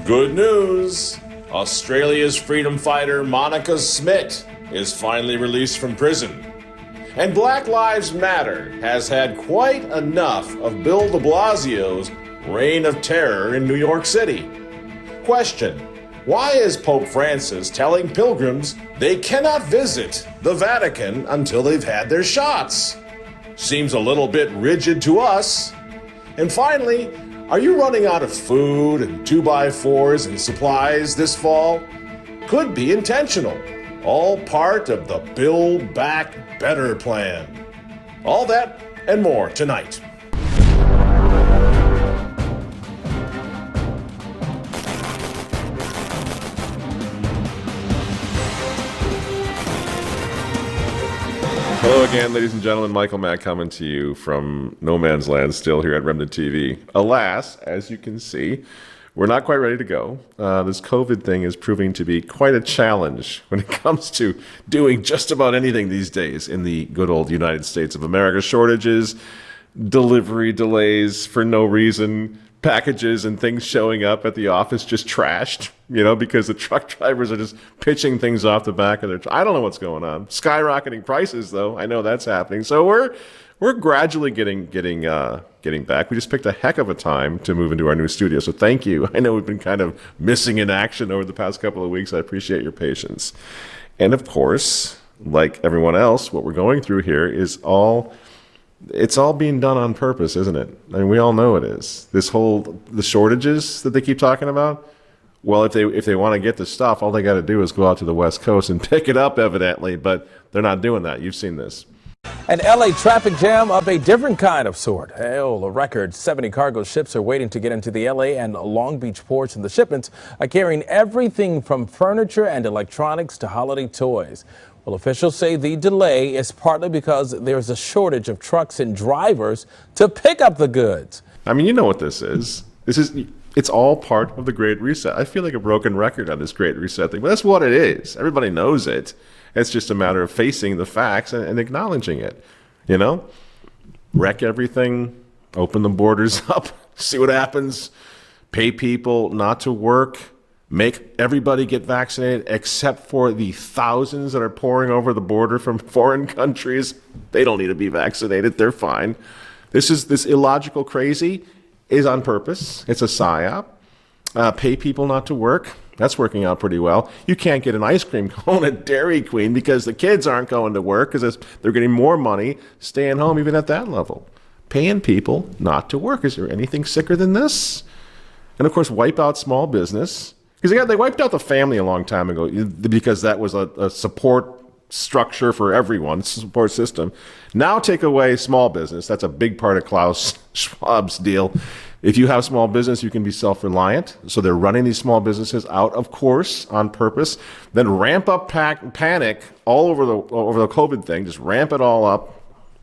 Good news! Australia's freedom fighter Monica Smith is finally released from prison. And Black Lives Matter has had quite enough of Bill de Blasio's reign of terror in New York City. Question: why is Pope Francis telling pilgrims they cannot visit the Vatican until they've had their shots? Seems a little bit rigid to us. And finally, are you running out of food and 2x4s and supplies this fall? Could be intentional. All part of the Build Back Better plan. All that and more tonight. Hello again, ladies and gentlemen. Michael Mack coming to you from no man's land, still here at Remnant TV. Alas, as you can see, we're not quite ready to go. This COVID thing is proving to be quite a challenge when it comes to doing just about anything these days in the good old United States of America. Shortages, delivery delays for no reason, packages and things showing up at the office just trashed, because the truck drivers are just pitching things off the back of their I don't know what's going on. Skyrocketing prices, though. I know that's happening. So we're gradually getting back. We just picked a heck of a time to move into our new studio. So thank you. I know we've been kind of missing in action over the past couple of weeks. I appreciate your patience. And of course, like everyone else, what we're going through here is it's all being done on purpose, isn't it? I mean, we all know it is. The shortages that they keep talking about, well, if they want to get the stuff, all they got to do is go out to the West Coast and pick it up, evidently, but they're not doing that. You've seen this. An LA traffic jam of a different kind of sort. A record 70 cargo ships are waiting to get into the LA and Long Beach ports, and the shipments are carrying everything from furniture and electronics to holiday toys. Well, officials say the delay is partly because there's a shortage of trucks and drivers to pick up the goods. I mean, you know what this is. It's all part of the Great Reset. I feel like a broken record on this Great Reset thing, but that's what it is. Everybody knows it. It's just a matter of facing the facts and acknowledging it. Wreck everything, open the borders up, see what happens, pay people not to work, make everybody get vaccinated except for the thousands that are pouring over the border from foreign countries. They don't need to be vaccinated. They're fine. This illogical crazy is on purpose. It's a psyop. Pay people not to work. That's working out pretty well. You can't get an ice cream cone at Dairy Queen because the kids aren't going to work because they're getting more money staying home even at that level. Paying people not to work. Is there anything sicker than this? And of course, wipe out small business. Because they wiped out the family a long time ago because that was a support structure for everyone, support system. Now take away small business. That's a big part of Klaus Schwab's deal. If you have small business, you can be self-reliant. So they're running these small businesses out, of course, on purpose. Then ramp up panic all over the COVID thing. Just ramp it all up.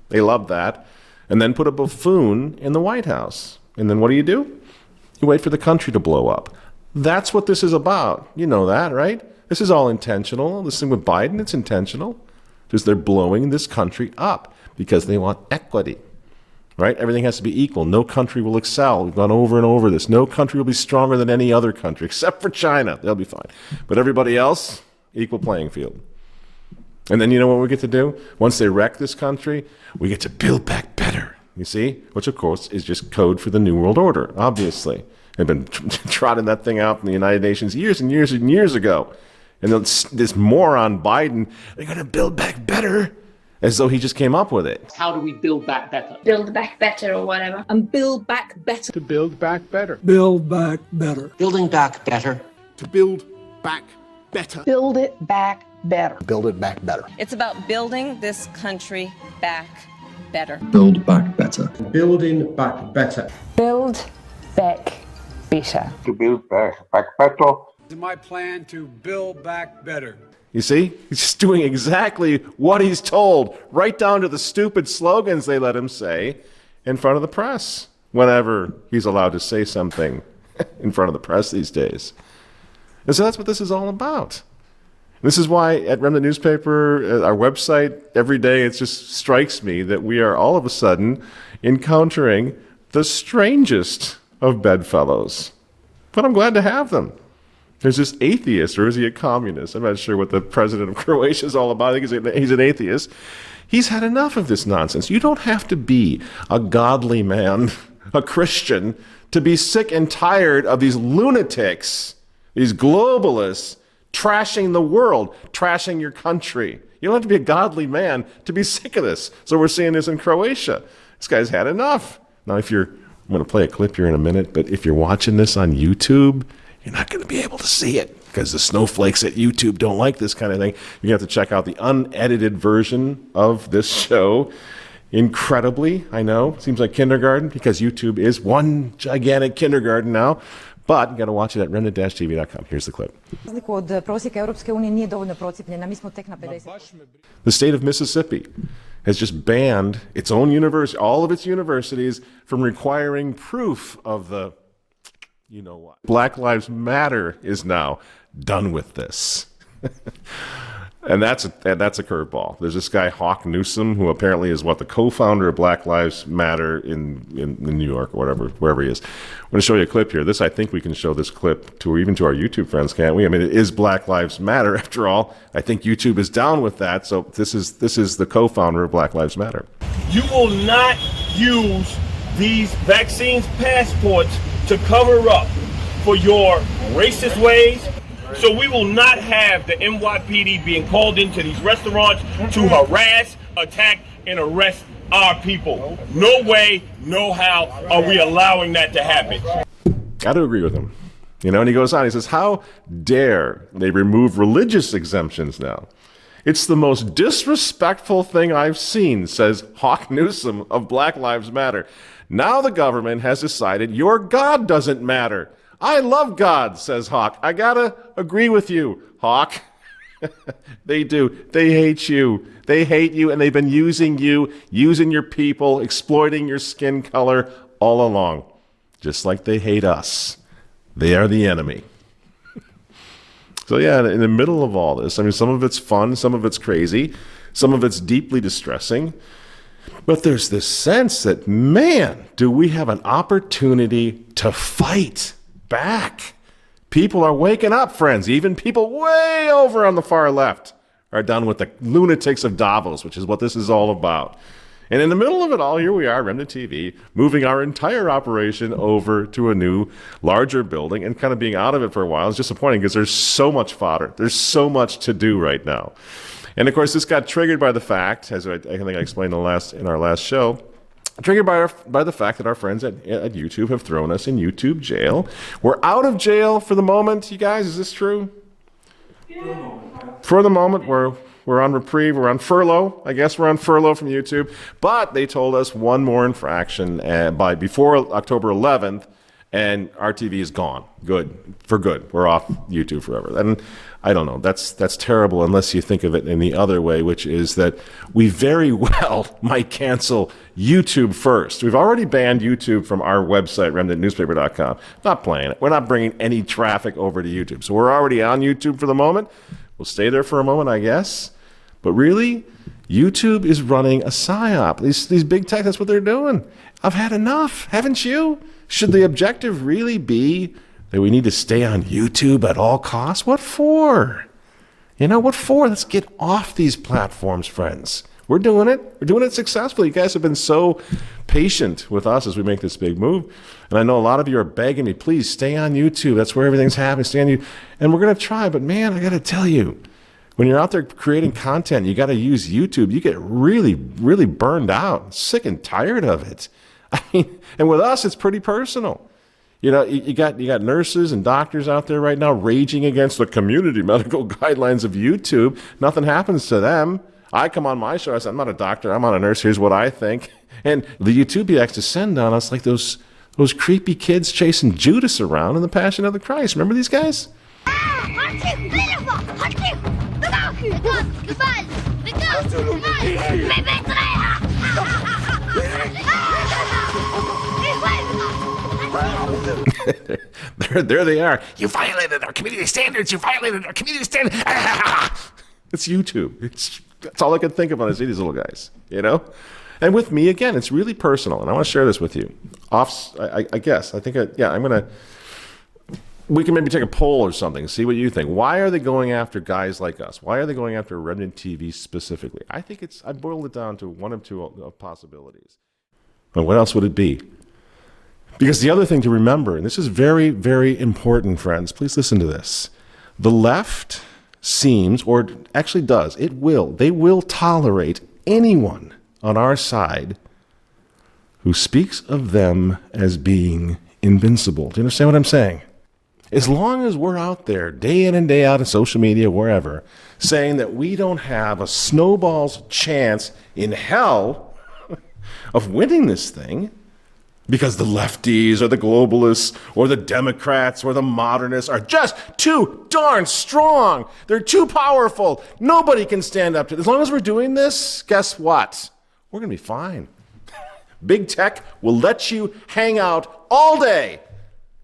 They love that. And then put a buffoon in the White House. And then what do? You wait for the country to blow up. That's what this is about. You know that, right? This is all intentional. This thing with Biden, it's intentional. Just they're blowing this country up because they want equity, right? Everything has to be equal. No country will excel. We've gone over and over this. No country will be stronger than any other country, except for China. They'll be fine. But everybody else, equal playing field. And then you know what we get to do? Once they wreck this country, we get to build back better, you see? Which, of course, is just code for the New World Order, obviously. They've been trotting that thing out from the United Nations years and years and years ago. And this moron Biden, they're going to build back better, as though he just came up with it. How do we build back better? Build back better or whatever. And build back better. To build back better. Build back better. Building back better. To build back better. Build it back better. Build it back better. It's about building this country back better. Build back better. Building back better. Build back better. To build back better. My plan to build back better. You see? He's just doing exactly what he's told, right down to the stupid slogans they let him say in front of the press, whenever he's allowed to say something in front of the press these days. And so that's what this is all about. This is why at Remnant Newspaper, our website, every day it just strikes me that we are all of a sudden encountering the strangest of bedfellows. but I'm glad to have them. There's this atheist, or is he a communist? I'm not sure what the president of Croatia is all about. I think he's an atheist. He's had enough of this nonsense. You don't have to be a godly man, a Christian, to be sick and tired of these lunatics, these globalists, trashing the world, trashing your country. You don't have to be a godly man to be sick of this. So we're seeing this in Croatia. This guy's had enough. Now, I'm going to play a clip here in a minute, but if you're watching this on YouTube, you're not going to be able to see it because the snowflakes at YouTube don't like this kind of thing. You have to check out the unedited version of this show. Incredibly, I know, seems like kindergarten because YouTube is one gigantic kindergarten now. But you got to watch it at remnant-tv.com. Here's the clip. The state of Mississippi has just banned its own university, all of its universities, from requiring proof of the, you know what. Black Lives Matter is now done with this. And that's a curveball. There's this guy, Hawk Newsom, who apparently is the co-founder of Black Lives Matter in New York or wherever he is. I'm going to show you a clip here. I think we can show this clip to our YouTube friends, can't we? I mean, it is Black Lives Matter after all. I think YouTube is down with that. So this is the co-founder of Black Lives Matter. You will not use these vaccines passports to cover up for your racist ways. So we will not have the NYPD being called into these restaurants to harass, attack, and arrest our people. No way, no how are we allowing that to happen. Got to agree with him. And he goes on, he says, how dare they remove religious exemptions now? It's the most disrespectful thing I've seen, says Hawk Newsom of Black Lives Matter. Now the government has decided your God doesn't matter. I love God, says Hawk. I gotta agree with you, Hawk. They do. They hate you. They hate you, and they've been using you, using your people, exploiting your skin color all along. Just like they hate us. They are the enemy. So yeah, in the middle of all this, I mean, some of it's fun, some of it's crazy, some of it's deeply distressing. But there's this sense that, man, do we have an opportunity to fight back. People are waking up, friends. Even people way over on the far left are done with the lunatics of Davos, which is what this is all about. And in the middle of it all, here we are, Remnant TV, moving our entire operation over to a new, larger building and kind of being out of it for a while. It's disappointing because there's so much fodder. There's so much to do right now. And of course, this got triggered by the fact, as I think I explained in our last show, triggered by the fact that our friends at YouTube have thrown us in YouTube jail. We're out of jail for the moment, you guys. Is this true? For the moment, we're on reprieve. We're on furlough. I guess we're on furlough from YouTube. But they told us one more infraction before October 11th, and our TV is gone. Good. For good. We're off YouTube forever. And I don't know. That's terrible unless you think of it in the other way, which is that we very well might cancel YouTube first. We've already banned YouTube from our website, remnantnewspaper.com. Not playing it. We're not bringing any traffic over to YouTube. So we're already on YouTube for the moment. We'll stay there for a moment, I guess. But really, YouTube is running a psyop. These big tech, that's what they're doing. I've had enough. Haven't you? Should the objective really be that we need to stay on YouTube at all costs? What for? What for? Let's get off these platforms, friends. We're doing it. We're doing it successfully. You guys have been so patient with us as we make this big move. And I know a lot of you are begging me, please stay on YouTube. That's where everything's happening. Stay on YouTube. And we're going to try. But man, I got to tell you, when you're out there creating content, you got to use YouTube. You get really, really burned out, sick and tired of it. I mean, and with us, it's pretty personal. You got nurses and doctors out there right now raging against the community medical guidelines of YouTube. Nothing happens to them. I come on my show. I say, I'm not a doctor. I'm not a nurse. Here's what I think. And the YouTubiacs descend on us like those creepy kids chasing Judas around in the Passion of the Christ. Remember these guys? There they are. You violated our community standards. You violated our community standards. It's YouTube. That's all I can think of when I see these little guys, And with me, again, it's really personal, and I want to share this with you. I'm going to we can maybe take a poll or something, see what you think. Why are they going after guys like us? Why are they going after Remnant TV specifically? I think I boiled it down to one of two possibilities. But what else would it be? Because the other thing to remember, and this is very, very important, friends, please listen to this. The left seems, or actually does, they will tolerate anyone on our side who speaks of them as being invincible. Do you understand what I'm saying? As long as we're out there day in and day out in social media, wherever, saying that we don't have a snowball's chance in hell of winning this thing, because the lefties or the globalists or the Democrats or the modernists are just too darn strong. They're too powerful. Nobody can stand up to it. As long as we're doing this, guess what? We're going to be fine. Big tech will let you hang out all day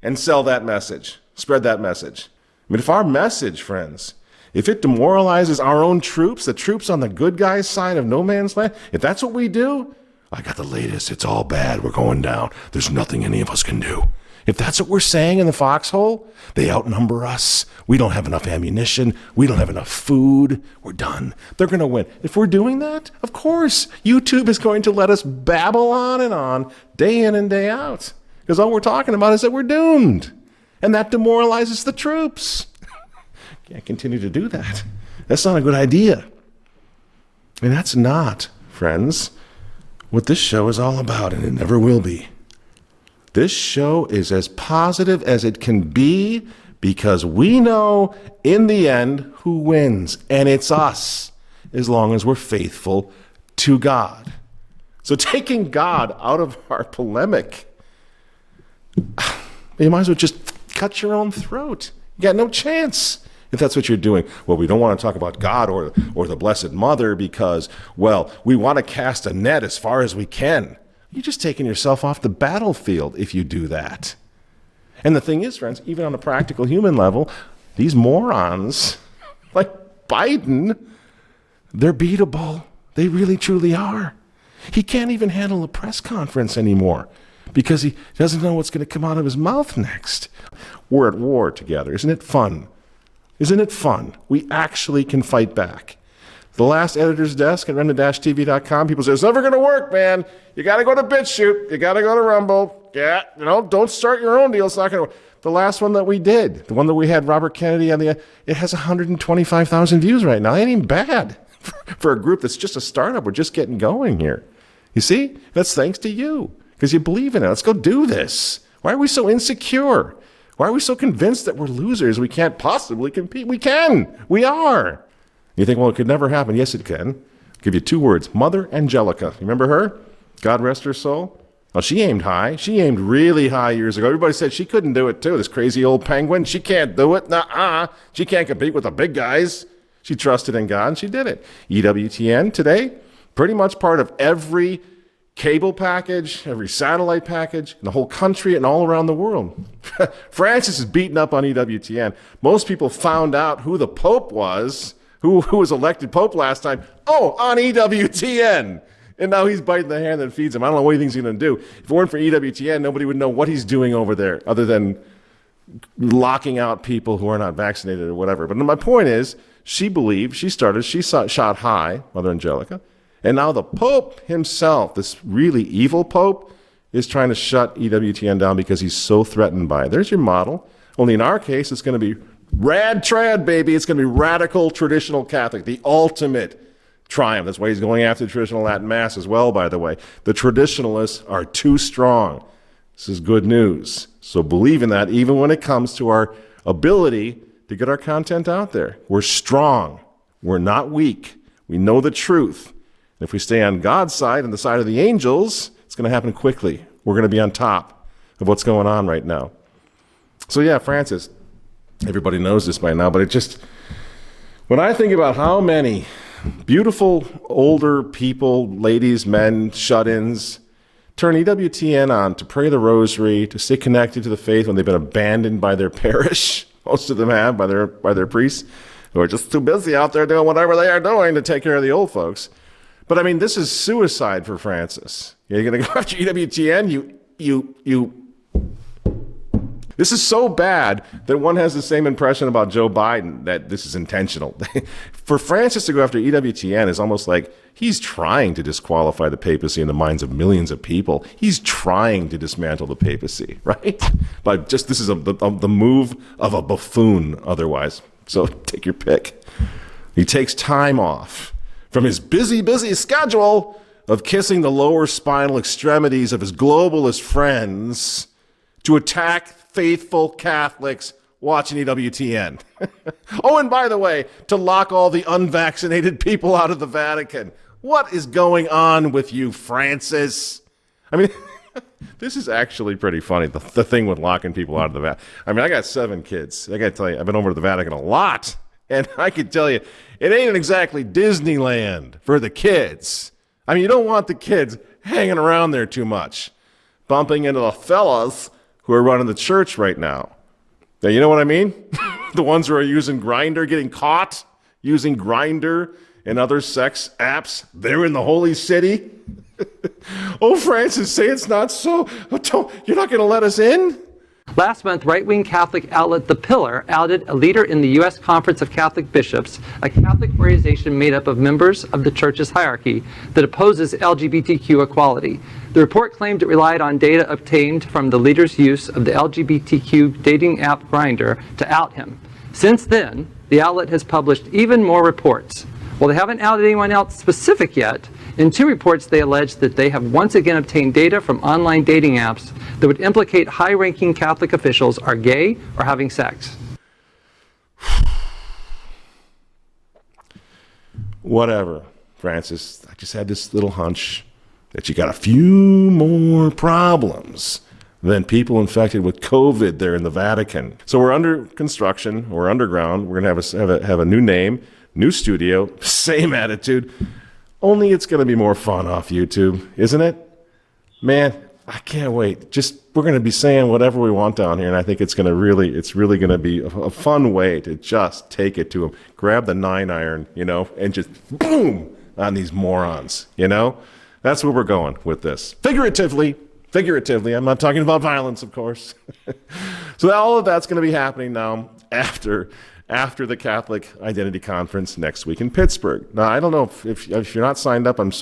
and sell that message, spread that message. I mean, if our message, friends, if it demoralizes our own troops, the troops on the good guys' side of no man's land, if that's what we do, I got the latest. It's all bad. We're going down. There's nothing any of us can do. If that's what we're saying in the foxhole, they outnumber us. We don't have enough ammunition. We don't have enough food. We're done. They're going to win. If we're doing that, of course, YouTube is going to let us babble on and on, day in and day out. Because all we're talking about is that we're doomed. And that demoralizes the troops. Can't continue to do that. That's not a good idea. And that's not, friends, what this show is all about, and it never will be. This show is as positive as it can be because we know in the end who wins, and it's us, as long as we're faithful to God. So taking God out of our polemic, you might as well just cut your own throat. You got no chance. If that's what you're doing. Well, we don't want to talk about God or the Blessed Mother because, well, we want to cast a net as far as we can. You're just taking yourself off the battlefield if you do that. And the thing is, friends, even on a practical human level, these morons, like Biden, they're beatable. They really, truly are. He can't even handle a press conference anymore because he doesn't know what's going to come out of his mouth next. We're at war together. Isn't it fun? Isn't it fun? We actually can fight back. The last editor's desk at remnant-tv.com, people say, it's never going to work, man. You got to go to BitChute. You got to go to Rumble. Yeah, don't start your own deal. It's not going to work. The last one that we did, the one that we had Robert Kennedy on it has 125,000 views right now. It ain't even bad for a group that's just a startup. We're just getting going here. You see? That's thanks to you because you believe in it. Let's go do this. Why are we so insecure? Why are we so convinced that we're losers? We can't possibly compete. We can. We are. You think, well, it could never happen. Yes, it can. I'll give you two words. Mother Angelica. You remember her? God rest her soul. Well, she aimed high. She aimed really high years ago. Everybody said she couldn't do it, too. This crazy old penguin. She can't do it. Nuh-uh. She can't compete with the big guys. She trusted in God, and she did it. EWTN today, pretty much part of every cable package, every satellite package in the whole country and all around the world. Francis is beaten up on EWTN. Most people found out who the Pope was, who was elected Pope last time, on EWTN. And now he's biting the hand that feeds him. I don't know what he thinks he's going to do. If it weren't for EWTN, nobody would know what he's doing over there other than locking out people who are not vaccinated or whatever. But my point is, she believed, she shot high, Mother Angelica. And now the Pope himself, this really evil Pope, is trying to shut EWTN down because he's so threatened by it. There's your model. Only in our case, it's going to be rad trad, baby. It's going to be radical traditional Catholic, the ultimate triumph. That's why he's going after the traditional Latin Mass as well, by the way. The traditionalists are too strong. This is good news. So believe in that even when it comes to our ability to get our content out there. We're strong. We're not weak. We know the truth. If we stay on God's side and the side of the angels, it's going to happen quickly. We're going to be on top of what's going on right now. So yeah, Francis, everybody knows this by now, but it just, when I think about how many beautiful older people, ladies, men, shut-ins, turn EWTN on to pray the rosary, to stay connected to the faith when they've been abandoned by their parish, most of them have, by their priests, who are just too busy out there doing whatever they are doing to take care of the old folks. But I mean, this is suicide for Francis. You're going to go after EWTN? This is so bad that one has the same impression about Joe Biden, that this is intentional. For Francis to go after EWTN is almost like he's trying to disqualify the papacy in the minds of millions of people. He's trying to dismantle the papacy, right? But just this is the move of a buffoon otherwise. So take your pick. He takes time off from his busy schedule of kissing the lower spinal extremities of his globalist friends to attack faithful Catholics watching EWTN. Oh, and by the way, to lock all the unvaccinated people out of the Vatican. What is going on with you, Francis? I mean, this is actually pretty funny, the thing with locking people out of the Vatican. I mean, I got 7 kids. I got to tell you, I've been over to the Vatican a lot. And I can tell you, it ain't exactly Disneyland for the kids. I mean, you don't want the kids hanging around there too much, bumping into the fellas who are running the church right now. Now, you know what I mean? The ones who are using Grindr, getting caught using Grindr and other sex apps. They're in the holy city. Oh, Francis, say it's not so. You're not going to let us in? Last month, right-wing Catholic outlet The Pillar outed a leader in the U.S. Conference of Catholic Bishops, a Catholic organization made up of members of the church's hierarchy that opposes LGBTQ equality. The report claimed it relied on data obtained from the leader's use of the LGBTQ dating app Grindr to out him. Since then, the outlet has published even more reports. While they haven't outed anyone else specific yet, in 2 reports they allege that they have once again obtained data from online dating apps that would implicate high-ranking Catholic officials are gay or having sex. Whatever, Francis. I just had this little hunch that you got a few more problems than people infected with COVID there in the Vatican. So we're under construction. We're underground. We're going to have a new name, new studio, same attitude. Only it's going to be more fun off YouTube, isn't it? Man, I can't wait. We're going to be saying whatever we want down here, and I think it's really going to be a fun way to just take it to them. Grab the 9-iron, and just boom on these morons, That's where we're going with this. Figuratively. I'm not talking about violence, of course. So all of that's going to be happening now after the Catholic Identity Conference next week in Pittsburgh. Now, I don't know if you're not signed up, I'm sorry.